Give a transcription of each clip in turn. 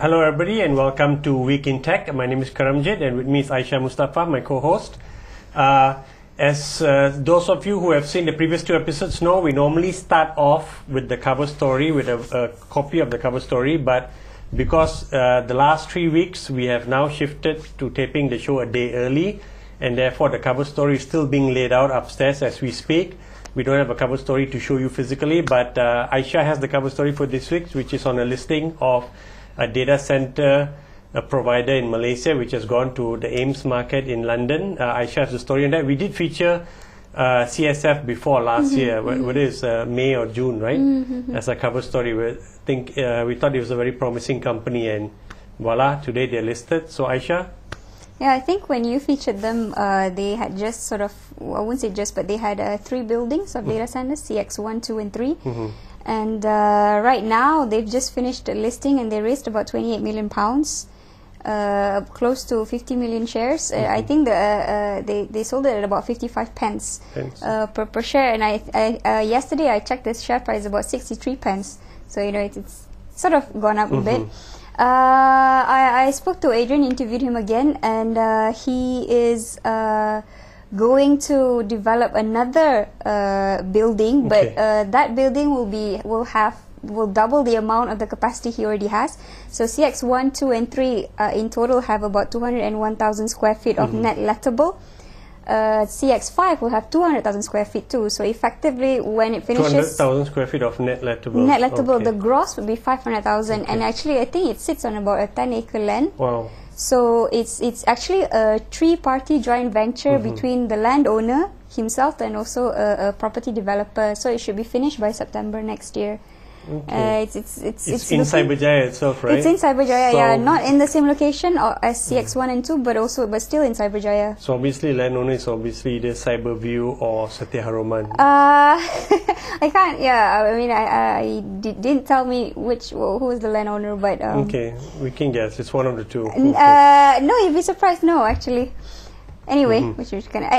Hello everybody and welcome to Week in Tech. My name is Karamjit and with me is Aisha Mustafa, my co-host. As those of you who have seen the previous two episodes know, we normally start off with the cover story, with a copy of the cover story, but because the last 3 weeks we have now shifted to taping the show a day early, and therefore the cover story is still being laid out upstairs as we speak. We don't have a cover story to show you physically, but Aisha has the cover story for this week, which is on a listing of a data center provider in Malaysia, which has gone to the Ames market in London. Aisha has the story on that. We did feature CSF before last year, whether it's May or June, right? As a cover story. We thought it was a very promising company, and voila, today they're listed. So Aisha? Yeah, I think when you featured them, they had just sort of, I wouldn't say just, but they had 3 buildings of data centers, CX1, 2 and 3. And right now, they've just finished the listing and they raised about £28 million, close to 50 million shares. I think they sold it at about 55 pence per share. And yesterday I checked this share price about 63 pence. So, you know, it's sort of gone up a bit. I spoke to Adrian, interviewed him again, and he is going to develop another building, but that building will double the amount of the capacity he already has. So CX1, 2 and 3 in total have about 201,000 square feet of net lettable. CX5 will have 200,000 square feet too. So effectively, when it finishes, 200,000 square feet of net lettable. Net lettable. The gross would be 500,000, and actually, I think it sits on about a 10-acre land. Wow. So it's actually a 3-party joint venture between the landowner himself and also a property developer. So it should be finished by September next year. It's in Cyberjaya itself, right? It's in Cyberjaya, so yeah, not in the same location as CX1 and 2, but still in Cyberjaya. So obviously, landowner is obviously the Cyberview or Satya Haroman. I can't. Yeah, I mean, didn't tell me who is the landowner, but okay, we can guess. It's one of the two. No, you'd be surprised. No, actually. Anyway, which is kind of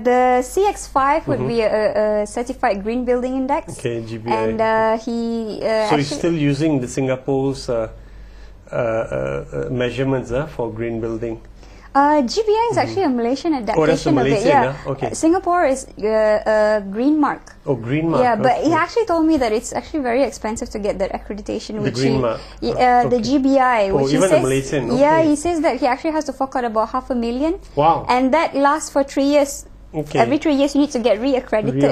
the CX5 would be a certified green building index. Okay, GBI. And so he's still using the Singapore's measurements for green building. GBI is actually a Malaysian adaptation of it. Yeah. Okay. Singapore is Green Mark. Oh, Green Mark. Yeah, but he actually told me that it's actually very expensive to get that accreditation. The Green Mark. The GBI. Oh, even the Malaysian. Yeah, he says that he actually has to fork out about $500,000. Wow. And that lasts for 3 years. Okay. Every 3 years you need to get re-accredited.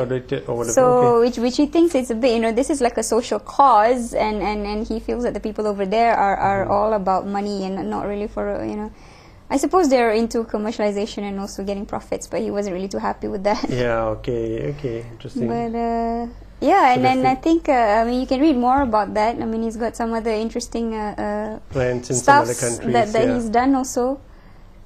Or whatever. So which he thinks it's a bit, you know, this is like a social cause, and he feels that the people over there are all about money and not really for, you know, I suppose they're into commercialization and also getting profits, but he wasn't really too happy with that. Yeah, okay, interesting. But yeah, and then I think I mean, you can read more about that. I mean, he's got some other interesting plans in some other countries that he's done also.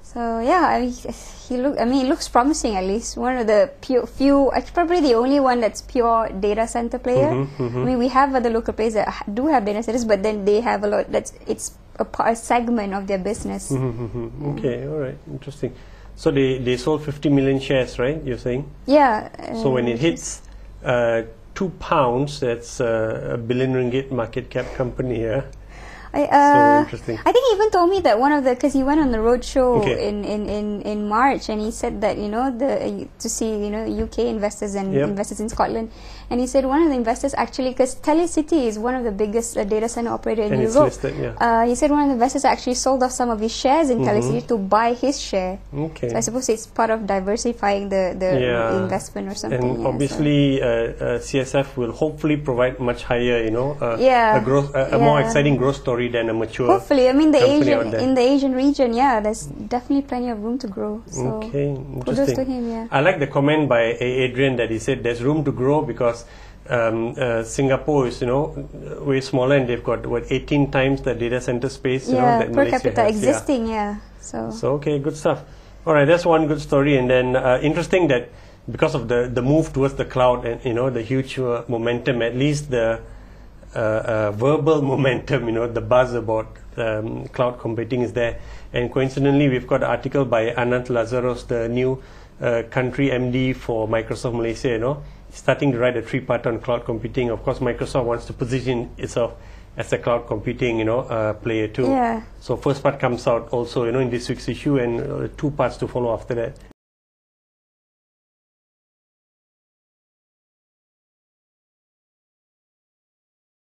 So yeah, it looks promising. At least one of the few, probably the only one that's pure data center player. I mean, we have other local players that do have data centers, but then they have a lot. It's a segment of their business. Okay, all right, interesting. So they sold 50 million shares, right? You're saying? Yeah. So when it hits £2, that's a ringgit billion market cap company, yeah. So interesting. I think he even told me that because he went on the road show in March, and he said that, you know, to see, you know, UK investors and investors in Scotland, and he said one of the investors actually, because Telecity is one of the biggest data center operator in Europe. It's listed, he said one of the investors actually sold off some of his shares in Telecity to buy his share. Okay. So I suppose it's part of diversifying the investment or something. And obviously, CSF will hopefully provide much higher, you know, a more exciting growth story than a mature. Hopefully, I mean in the Asian region, there's definitely plenty of room to grow. So kudos to him. Yeah. I like the comment by Adrian that he said there's room to grow because Singapore is, you know, way smaller, and they've got 18 times the data center space, you know, that per Malaysia capita has. existing. So okay, good stuff. All right, that's one good story, and then interesting that because of the move towards the cloud and, you know, the huge momentum, at least the verbal momentum, you know, the buzz about cloud computing is there. And coincidentally, we've got an article by Anant Lazarus, the new country MD for Microsoft Malaysia, you know, starting to write a 3-part on cloud computing. Of course, Microsoft wants to position itself as a cloud computing, player too. Yeah. So first part comes out also, in this week's issue, and 2 parts to follow after that.